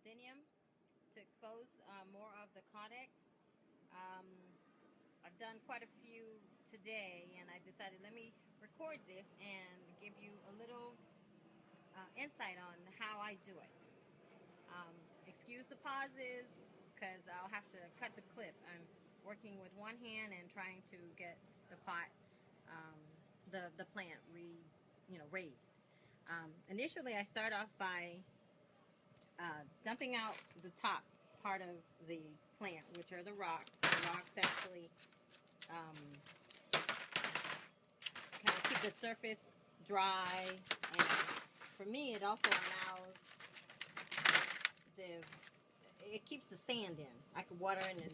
Adenium to expose more of the caudex. I've done quite a few today, and I decided let me record this and give you a little insight on how I do it. Excuse the pauses because I'll have to cut the clip. I'm working with one hand and trying to get the pot, the plant raised. Initially, I start off by dumping out the top part of the plant, which are the rocks. The rocks actually kind of keep the surface dry, and for me, it also allows it keeps the sand in. I can water it, and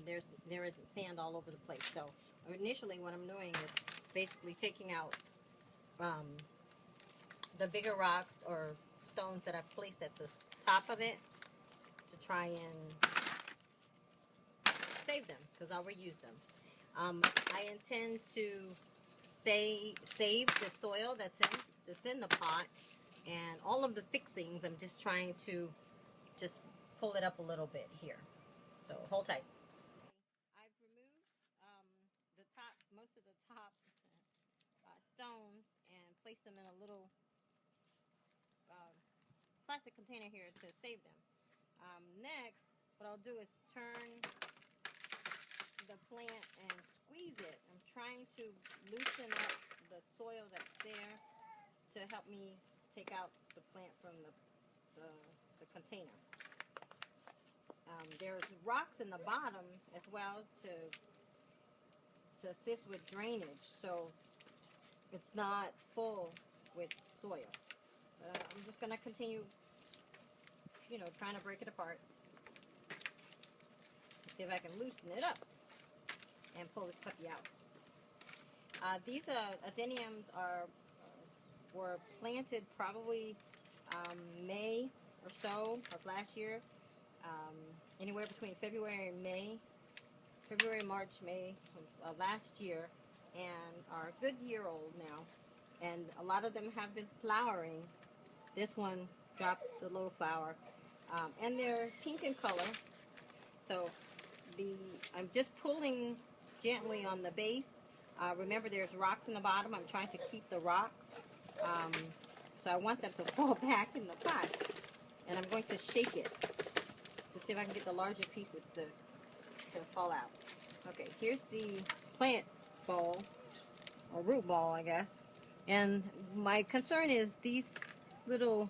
there isn't sand all over the place. So initially, what I'm doing is basically taking out the bigger rocks or stones that I've placed at the top of it to try and save them, because I'll reuse them. I intend to save the soil that's in the pot, and all of the fixings I'm just trying to just pull it up a little bit here. So hold tight. I've removed most of the top stones and placed them in a little plastic container here to save them. Next, what I'll do is turn the plant and squeeze it. I'm trying to loosen up the soil that's there to help me take out the plant from the container. There's rocks in the bottom as well to assist with drainage, so it's not full with soil. I'm just going to continue, trying to break it apart. See if I can loosen it up and pull this puppy out. These adeniums were planted probably May or so of last year. Anywhere between February, March, May of last year, and are a good year old now. And a lot of them have been flowering. This one dropped the little flower, and they're pink in color. So I'm just pulling gently on the base. Remember, there's rocks in the bottom. I'm trying to keep the rocks, so I want them to fall back in the pot. And I'm going to shake it to see if I can get the larger pieces to fall out. Okay, here's the plant ball, or root ball, I guess. And my concern is these little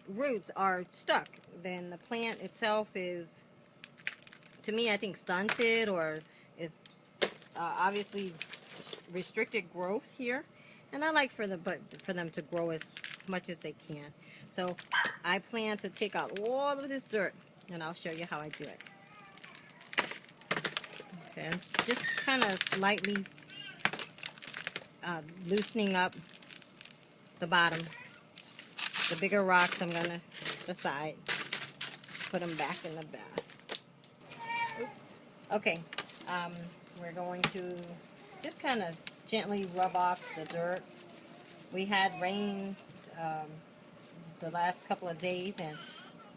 roots are stuck. Then the plant itself is, to me, I think stunted, or is obviously restricted growth here. And I like for them to grow as much as they can. So I plan to take out all of this dirt, and I'll show you how I do it. Okay, I'm just kind of slightly loosening up the bottom. The bigger rocks I'm going to decide, put them back in the bath. Oops. Okay, we're going to just kind of gently rub off the dirt. We had rain the last couple of days, and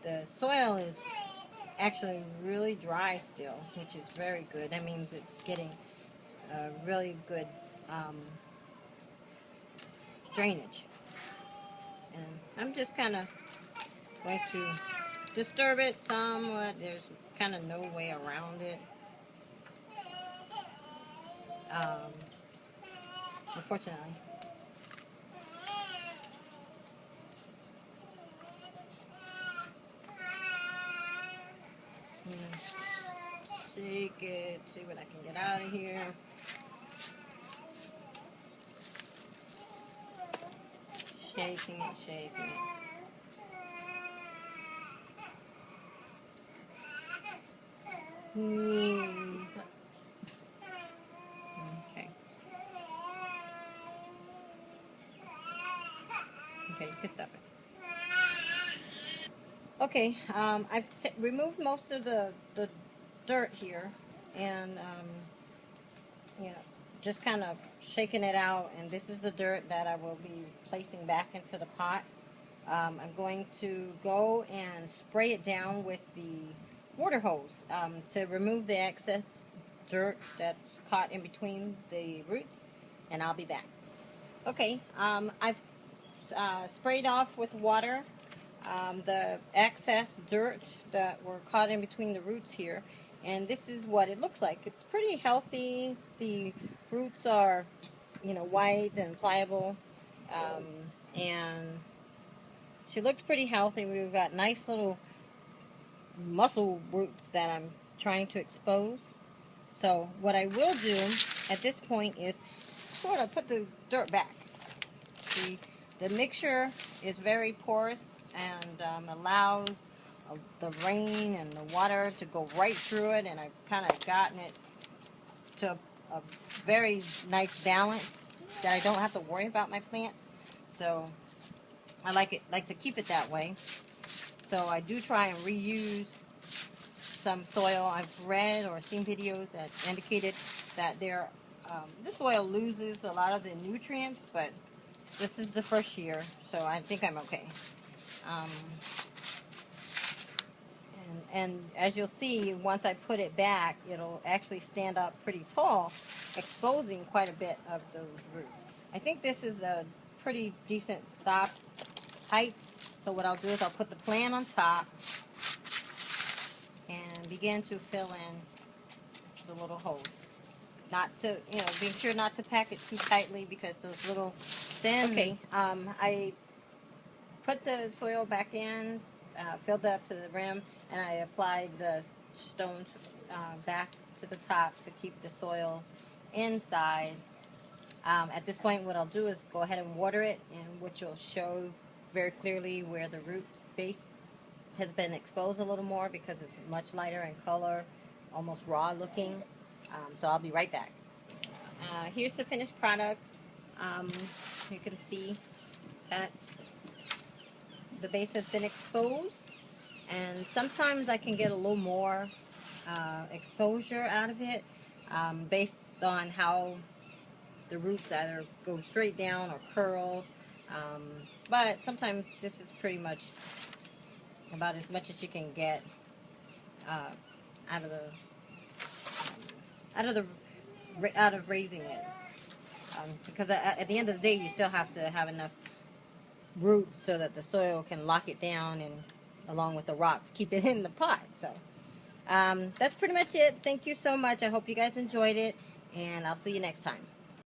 the soil is actually really dry still, which is very good. That means it's getting really good drainage. And I'm just kind of going to disturb it somewhat. There's kind of no way around it. Unfortunately. Shake it, see what I can get out of here. Shaking it, shaking it. Okay. Okay, you can stop it. Okay, I've removed most of the dirt here, and just kind of shaking it out. And this is the dirt that I will be placing back into the pot. I'm going to go and spray it down with the water hose to remove the excess dirt that's caught in between the roots, and I'll be back. Okay, I've sprayed off with water the excess dirt that were caught in between the roots here, and this is what it looks like. It's pretty healthy. The roots are, white and pliable, and she looks pretty healthy. We've got nice little muscle roots that I'm trying to expose. So what I will do at this point is sort of put the dirt back. The mixture is very porous and allows the rain and the water to go right through it, and I've kind of gotten it to a very nice balance that I don't have to worry about my plants. So I like to keep it that way. So I do try and reuse some soil. I've read or seen videos that indicated that this soil loses a lot of the nutrients, but this is the first year, so I think I'm okay. And as you'll see, once I put it back, it'll actually stand up pretty tall, exposing quite a bit of those roots. I think this is a pretty decent stop height. So what I'll do is I'll put the plant on top and begin to fill in the little holes. Not to, be sure not to pack it too tightly because those little thin. Okay, I put the soil back in, filled it up to the rim, and I applied the stones back to the top to keep the soil inside. At this point, what I'll do is go ahead and water it, and which will show very clearly where the root base has been exposed a little more because it's much lighter in color, almost raw looking. So I'll be right back. Here's the finished product. You can see that the base has been exposed, and sometimes I can get a little more exposure out of it based on how the roots either go straight down or curl. But sometimes this is pretty much about as much as you can get out of raising it, because at the end of the day you still have to have enough root so that the soil can lock it down, and along with the rocks keep it in the pot. So that's pretty much it. Thank you so much. I hope you guys enjoyed it, and I'll see you next time.